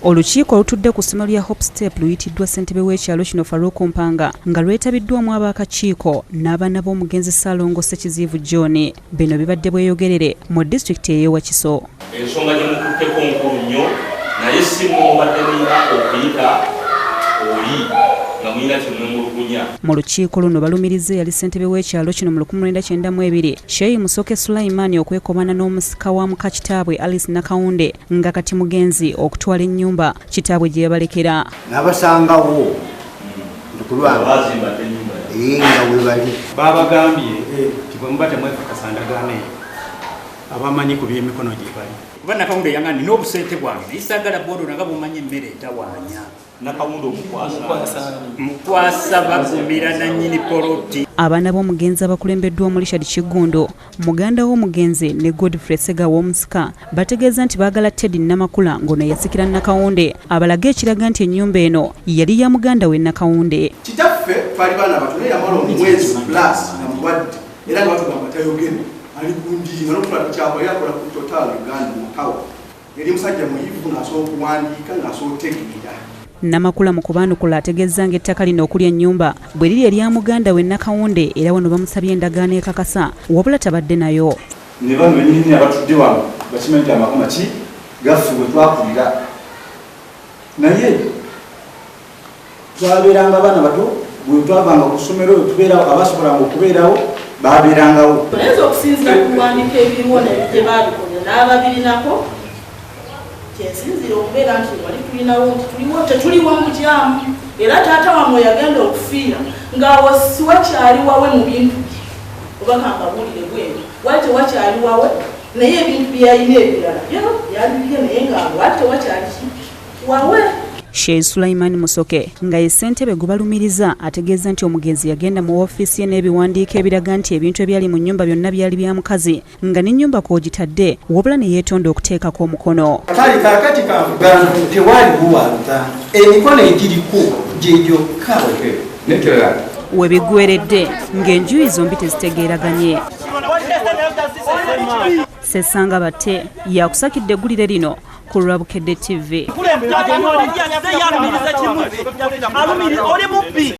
Olukiiko olutudde ku ssomero lya Hope Step luyitiddwa ssentebe w'ekyalo kino Farouk Mpanga nga lwetabiddwamu ab'akakiiko n'abaana b'omugenzi Ssaalongo Ssekiziivu John. Bino bibadde bweyogerere mu disitulikiti ey'e Wakiso. Ensonga gye mututteko nkulu nnyo naye si mubadde mulina okuyita oli nga mulina kyemwemulugunya. Mu lukiiko luno balumiriza yali ssentebe w'ekyalo kino mu 1992 Sheikh Musoke Sulaiman okwekomana n'omusika wa muka kitaabwe Alice Nakawunde nga kati mugenzi okutwala ennyumba kitaabwe gye yabalekera. Nabasangawo bazimba ennyumba nga we bali babagambye tibwe mubate mwekakasa ndagaane abamanyi ku by'emikono gye bali kuba Nakawunde yangani n'obusente bwange naisagala bodo nga bumanyi emmere etawaanya. Nakawunde mukwasa bagumira na nnyini poloti. Abaana b'omugenzi abakulembeddwamu Richard Kigundo, muganda w'omugenzi ne Godfrey Sega w'omusika bategeeza nti baagala Teddy Namakula ng'ono yasikira Nakawunde abalaga ekiraga nti ennyumba eno yali ya muganda we Nakawunde. Kitaffe twali baana bato naye yamala omwezi plus nga mulwadde era nga batugamba tayogere ali kundi nga n'okutwala kyapa yakola ku Total Uganda Mukawa yali musajja muyivu ng'asobola okuwandiika ng'asobola otegeera. Namakula mu kubaanukula ategeeza ng'ettaka lino okuli ennyumba bwe liri erya muganda we Nakawunde era wano bamusabye endagaano ekakasa wabula tabadde nayo. Ne bano bennyini abatudde wano bakimanyi nti amakoma ki gaffe bwe twakulira naye twabeeranga abaana bato bwe twavanga ku ssomero tubeerawo abasobolanga okubeerawo baabeerangawo. Naye okusinziira ku kuwandiika ebiriwo nebye baabikoze n'ababirinako kyensinzira okubeera nti wali tulinawo nti tetuliwo mu bukyamu era taata wamwe yagenda okufiira ng'awo siwakyali wawe mu bintu bye oba kangabuulire bwenu wali tewakyali wawe naye ebintu byeyalina ebirala byalibirye naye ng'awo wali tewakyali wawe. Sheikh Sulaiman Musoke nga ye ssentebe gubalumiriza ategeeza nti omugenzi yagenda mu woofiisi ye n'ebiwandiiko ebiraga nti ebintu ebyali mu nnyumba byonna byali bya mukazi nga n'ennyumba kw'ogitadde wabula ne yeetonda okuteekako omukono. kale kaakati kanvugana tewali buwaluta emikono egiriko gye gyokka we biggweredde ng'enjuyi zombi tezitegeeraganye. Sesanga Batte yakusakidde eggulire lino ku Lwabukedde TV.